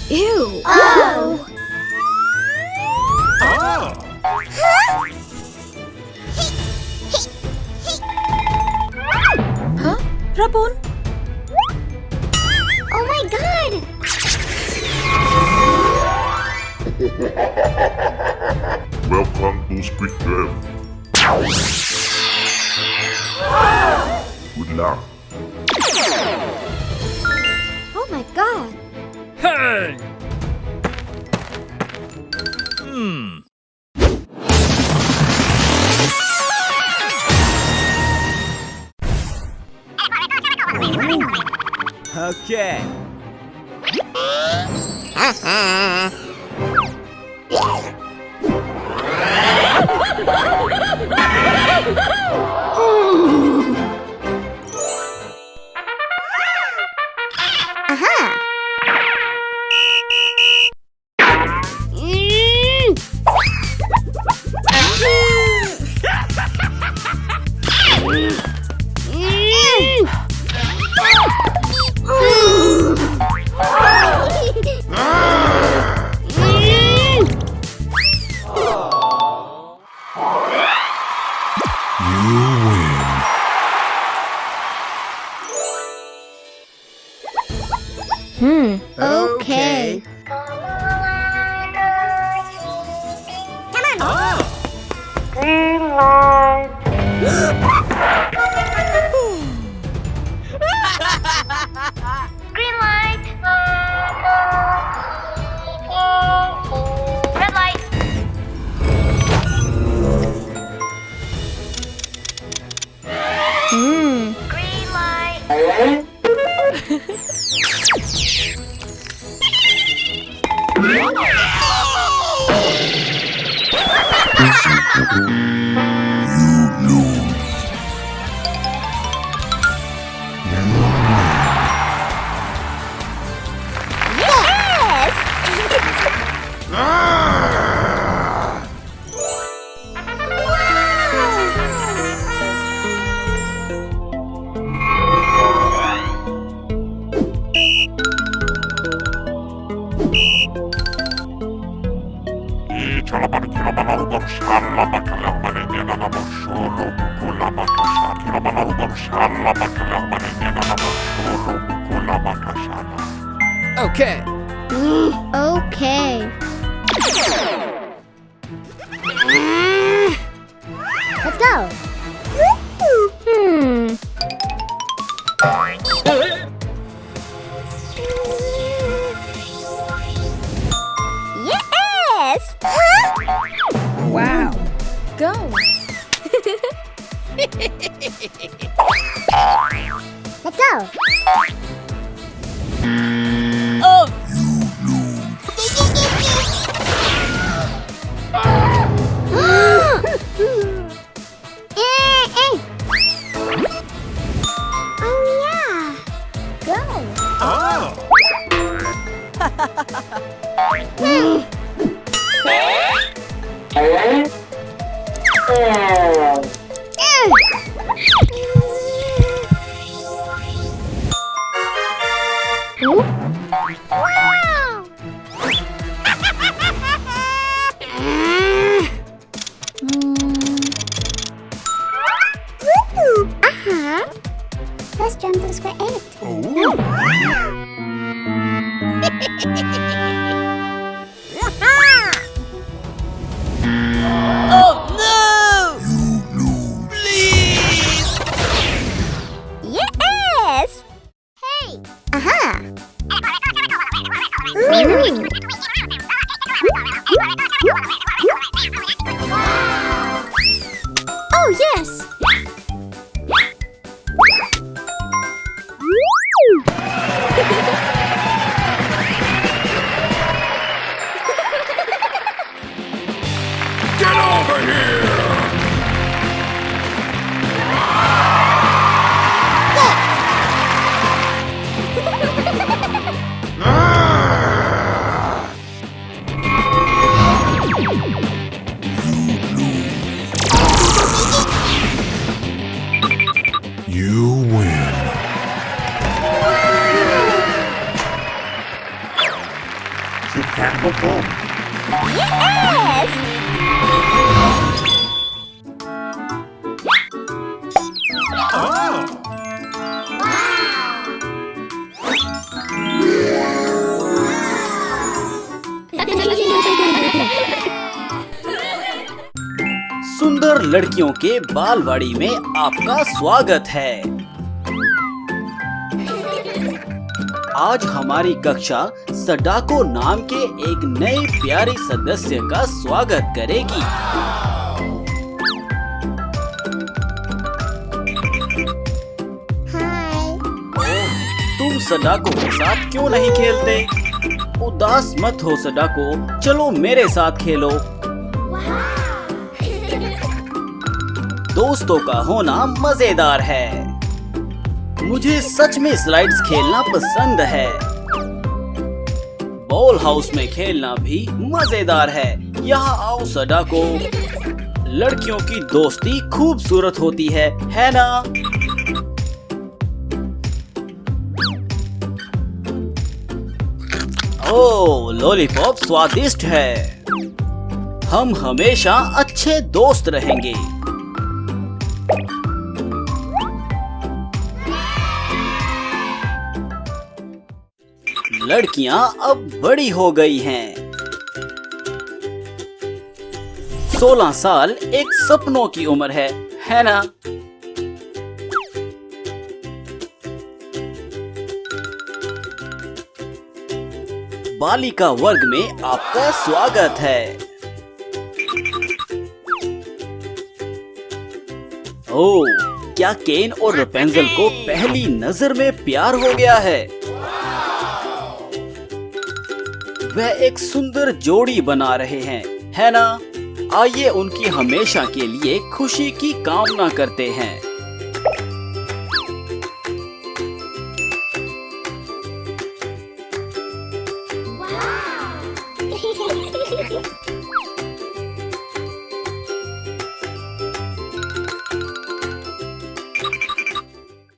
Ew! Oh! Huh? Rapun? Oh my god! Welcome to Squid Game. Good luck. Oh my god! Hey! Okay. Aha! Okay. Come on. Green light. Green light. Red light. Green light. Okay. Okay. Let's go. Yes. Wow! Go! Let's go. Oh! Oh yeah. Go. Wow. Let's jump to square 8. Oh no! Please! Yes! Hey! Aha! Oh, yes! Get over here! You win. सुंदर लड़कियों के बालवाड़ी में आपका स्वागत है। आज हमारी कक्षा सडाको नाम के एक नए प्यारे सदस्य का स्वागत करेगी। Hi. तुम सडाको के साथ क्यों नहीं खेलते? उदास मत हो सडाको, चलो मेरे साथ खेलो। दोस्तों का होना मजेदार है। मुझे सच में स्लाइड्स खेलना पसंद है। बॉल हाउस में खेलना भी मजेदार है। यहाँ आओ सडाको। लड़कियों की दोस्ती खूबसूरत होती है ना? ओह, लॉलीपॉप स्वादिष्ट है। हम हमेशा अच्छे दोस्त रहेंगे। लड़कियां अब बड़ी हो गई हैं। 16 साल एक सपनों की उम्र है ना? बालिका वर्ग में आपका स्वागत है। ओह, क्या केन और रेपुंज़ल को पहली नजर में प्यार हो गया है? वह एक सुंदर जोड़ी बना रहे हैं, है ना? आइए उनकी हमेशा के लिए खुशी की कामना करते हैं।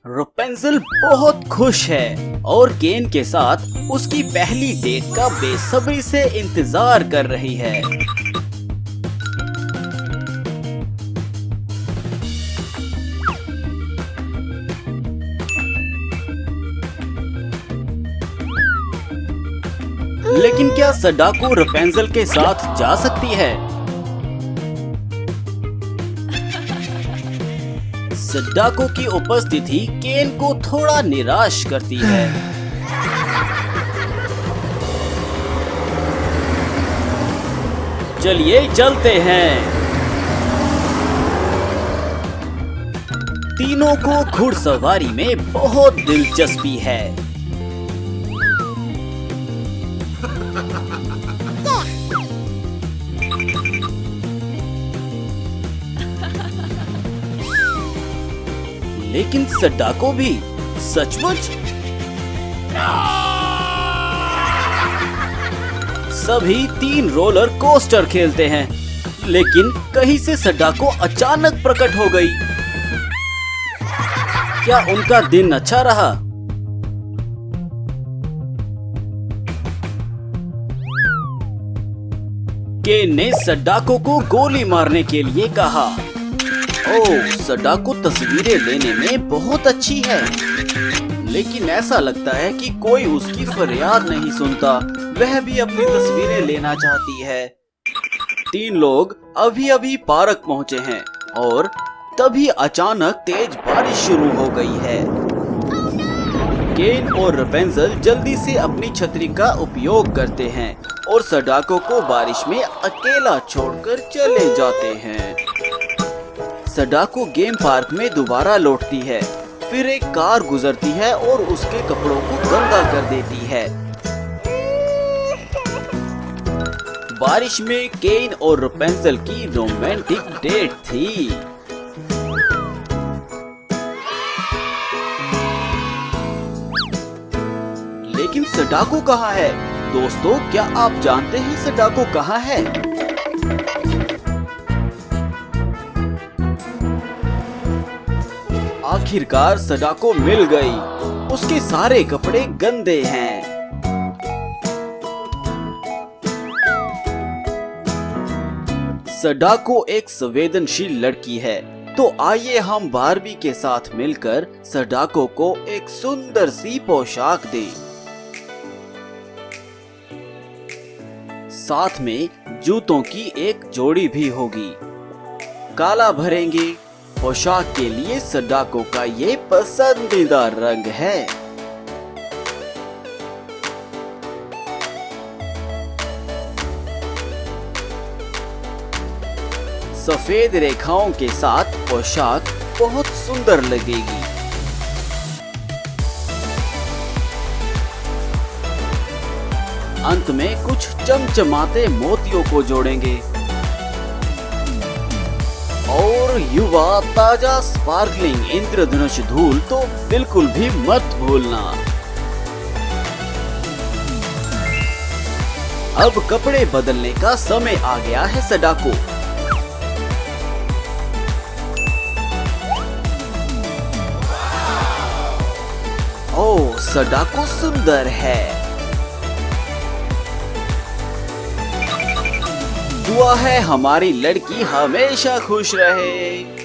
रेपुंज़ल बहुत खुश है और केन के साथ उसकी पहली डेट का बेसब्री से इंतजार कर रही है। लेकिन क्या सडाको रेपुंज़ल के साथ जा सकती है? सडाको की उपस्थिति केन को थोड़ा निराश करती है। चलिए चलते हैं। तीनों को घुड़सवारी में बहुत दिलचस्पी है। लेकिन सडाको भी सचमुच? सभी 3 रोलर कोस्टर खेलते हैं, लेकिन कहीं से सडाको अचानक प्रकट हो गई। क्या उनका दिन अच्छा रहा? केन ने सडाको को गोली मारने के लिए कहा। ओह, सडाको तस्वीरें लेने में बहुत अच्छी है, लेकिन ऐसा लगता है कि कोई उसकी फरियाद नहीं सुनता। वह भी अपनी तस्वीरें लेना चाहती है। 3 लोग अभी अभी पार्क पहुँचे हैं और तभी अचानक तेज बारिश शुरू हो गई है। केन और रेपुंज़ल जल्दी से अपनी छतरी का उपयोग करते हैं और सडाको को बारिश में अकेला छोड़कर चले जाते हैं। सडाको गेम पार्क में दोबारा लौटती है। फिर एक कार गुजरती है और उसके कपड़ों को गंदा कर देती है। बारिश में केन और रेपुंज़ल की रोमांटिक डेट थी। लेकिन सडाको कहाँ है? दोस्तों, क्या आप जानते हैं सडाको कहाँ है? आखिरकार सडाको मिल गई। उसके सारे कपड़े गंदे हैं। सडाको एक संवेदनशील लड़की है, तो आइए हम बार्बी के साथ मिलकर सडाको को एक सुंदर सी पोशाक दें। साथ में जूतों की एक जोड़ी भी होगी। काला भरेंगे। पोशाक के लिए सडाको का ये पसंदीदा रंग है। सफेद रेखाओं के साथ पोशाक बहुत सुंदर लगेगी। अंत में कुछ चमचमाते मोतियों को जोड़ेंगे और युवा ताजा स्पार्कलिंग इंद्रधनुष धूल तो बिल्कुल भी मत भूलना। अब कपड़े बदलने का समय आ गया है सडाको। ओह, सडाको सुंदर है। दुआ है हमारी लड़की हमेशा खुश रहे।